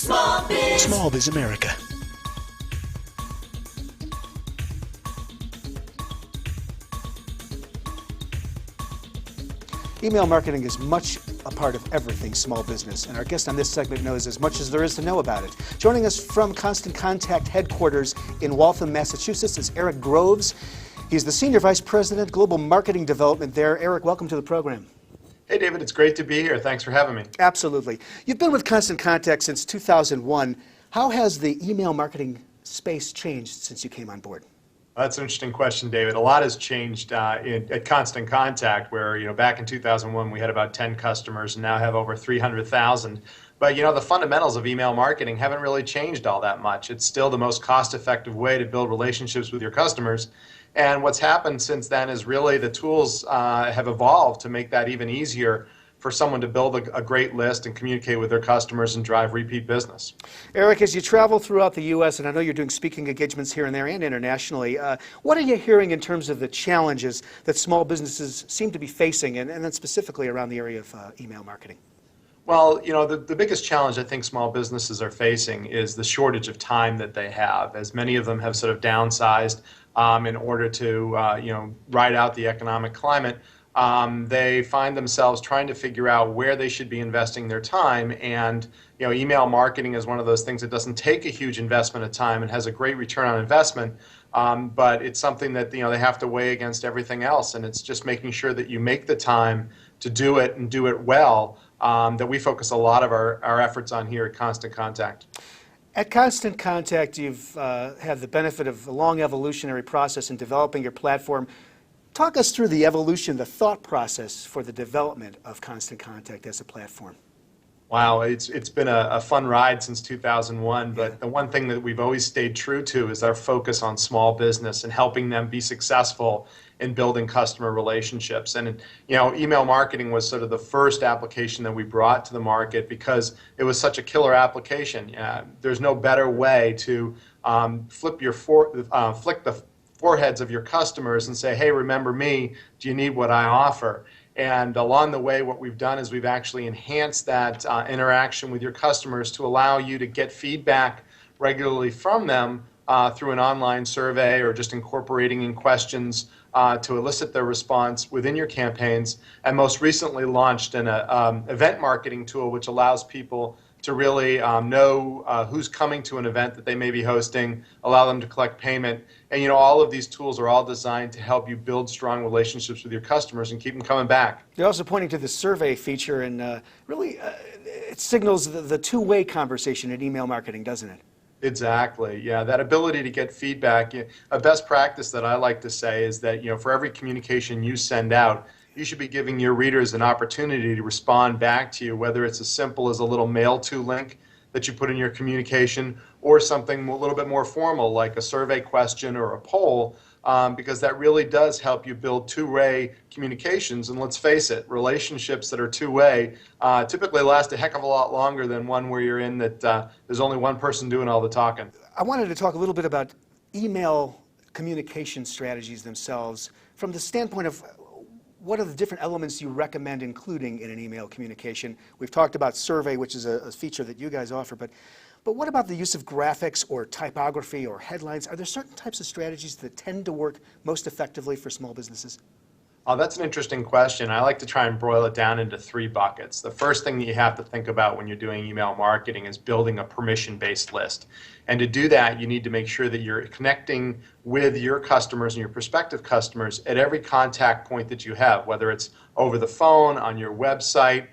Small Biz. Small Biz America. Email marketing is much a part of everything small business, and our guest on this segment knows as much as there is to know about it. Joining us from Constant Contact headquarters in Waltham, Massachusetts is Eric Groves. He's the Senior Vice President, Global Marketing Development there. Eric, welcome to the program. Hey, David, it's great to be here. Thanks for having me. Absolutely. You've been with Constant Contact since 2001. How has the email marketing space changed since you came on board? That's an interesting question, David. A lot has changed at Constant Contact, where back in 2001 we had about 10 customers and now have over 300,000. But the fundamentals of email marketing haven't really changed all that much. It's still the most cost-effective way to build relationships with your customers. And what's happened since then is really the tools have evolved to make that even easier for someone to build a great list and communicate with their customers and drive repeat business. Eric, as you travel throughout the U.S., and I know you're doing speaking engagements here and there and internationally, what are you hearing in terms of the challenges that small businesses seem to be facing, and then specifically around the area of email marketing? Well, the biggest challenge I think small businesses are facing is the shortage of time that they have, as many of them have sort of downsized in order to ride out the economic climate. They find themselves trying to figure out where they should be investing their time, and email marketing is one of those things that doesn't take a huge investment of time and has a great return on investment, but it's something that they have to weigh against everything else, and it's just making sure that you make the time to do it and do it well that we focus a lot of our efforts on here at Constant Contact. At Constant Contact, you've had the benefit of a long evolutionary process in developing your platform. Talk us through the evolution, the thought process for the development of Constant Contact as a platform. Wow, it's been a fun ride since 2001, but the one thing that we've always stayed true to is our focus on small business and helping them be successful in building customer relationships. And email marketing was sort of the first application that we brought to the market because it was such a killer application. There's no better way to flick the foreheads of your customers and say, hey, remember me, do you need what I offer? And along the way, what we've done is we've actually enhanced that interaction with your customers to allow you to get feedback regularly from them through an online survey or just incorporating in questions to elicit their response within your campaigns. And most recently launched an event marketing tool which allows people to really know who's coming to an event that they may be hosting, allow them to collect payment. And all of these tools are all designed to help you build strong relationships with your customers and keep them coming back. You're also pointing to the survey feature, and really it signals the two-way conversation in email marketing, doesn't it? Exactly. Yeah, that ability to get feedback. A best practice that I like to say is that for every communication you send out, you should be giving your readers an opportunity to respond back to you, whether it's as simple as a little mail to link that you put in your communication or something a little bit more formal like a survey question or a poll, because that really does help you build two-way communications. And let's face it, relationships that are two-way typically last a heck of a lot longer than one where you're in that there's only one person doing all the talking. I wanted to talk a little bit about email communication strategies themselves from the standpoint of what are the different elements you recommend including in an email communication? We've talked about survey, which is a feature that you guys offer, but what about the use of graphics or typography or headlines? Are there certain types of strategies that tend to work most effectively for small businesses? Oh, that's an interesting question. I like to try and boil it down into three buckets. The first thing that you have to think about when you're doing email marketing is building a permission-based list. And to do that, you need to make sure that you're connecting with your customers and your prospective customers at every contact point that you have, whether it's over the phone, on your website,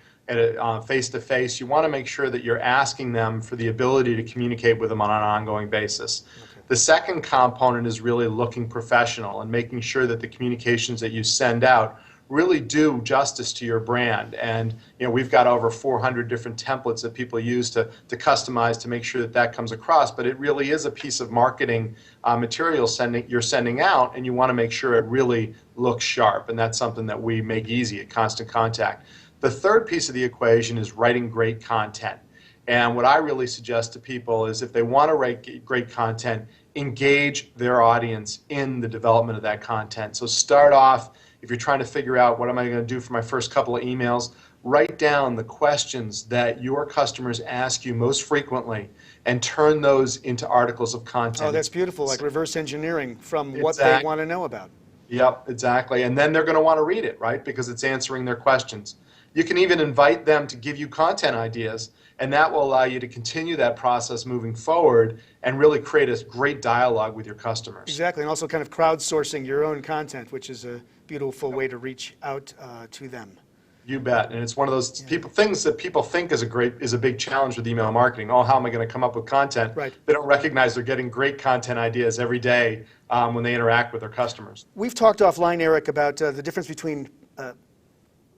face-to-face. You want to make sure that you're asking them for the ability to communicate with them on an ongoing basis. The second component is really looking professional and making sure that the communications that you send out really do justice to your brand. And we've got over 400 different templates that people use to customize to make sure that that comes across. But it really is a piece of marketing material you're sending out, and you want to make sure it really looks sharp. And that's something that we make easy at Constant Contact. The third piece of the equation is writing great content. And what I really suggest to people is if they want to write great content, engage their audience in the development of that content. So start off, if you're trying to figure out what am I going to do for my first couple of emails, write down the questions that your customers ask you most frequently and turn those into articles of content. Oh, that's beautiful, like reverse engineering from what they Exactly. want to know about. Yep, exactly. And then they're going to want to read it, right? Because it's answering their questions. You can even invite them to give you content ideas, and that will allow you to continue that process moving forward and really create a great dialogue with your customers. Exactly, and also kind of crowdsourcing your own content, which is a beautiful way to reach out to them. You bet. And it's one of those things that people think is a big challenge with email marketing. Oh, how am I going to come up with content? Right. They don't recognize they're getting great content ideas every day when they interact with their customers. We've talked offline, Eric, about the difference between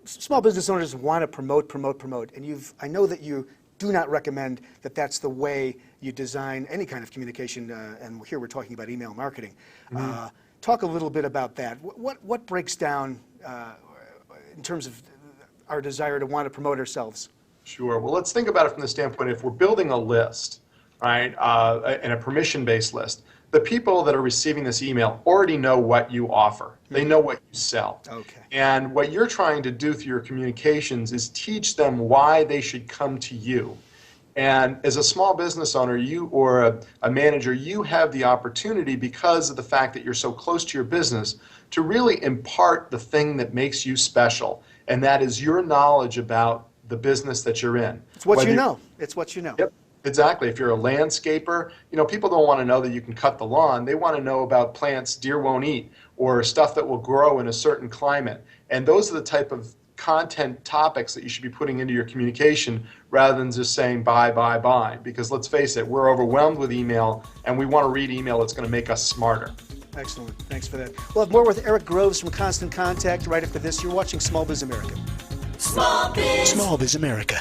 small business owners who want to promote, and I know that you do not recommend that that's the way you design any kind of communication, and here we're talking about email marketing. Talk a little bit about that. What breaks down in terms of our desire to want to promote ourselves? Sure. Well, let's think about it from the standpoint, if we're building a list, right, and a permission-based list, the people that are receiving this email already know what you offer. They know what you sell. Okay. And what you're trying to do through your communications is teach them why they should come to you. And as a small business owner, or a manager, you have the opportunity, because of the fact that you're so close to your business, to really impart the thing that makes you special, and that is your knowledge about the business that you're in. It's what you know. It's what you know. Yep, exactly. If you're a landscaper, people don't want to know that you can cut the lawn. They want to know about plants deer won't eat, or stuff that will grow in a certain climate. And those are the type of content topics that you should be putting into your communication, rather than just saying buy. Because let's face it, we're overwhelmed with email, and we want to read email that's going to make us smarter. Excellent. Thanks for that. We'll have more with Eric Groves from Constant Contact right after this. You're watching Small Biz America. Small Biz. Small Biz America.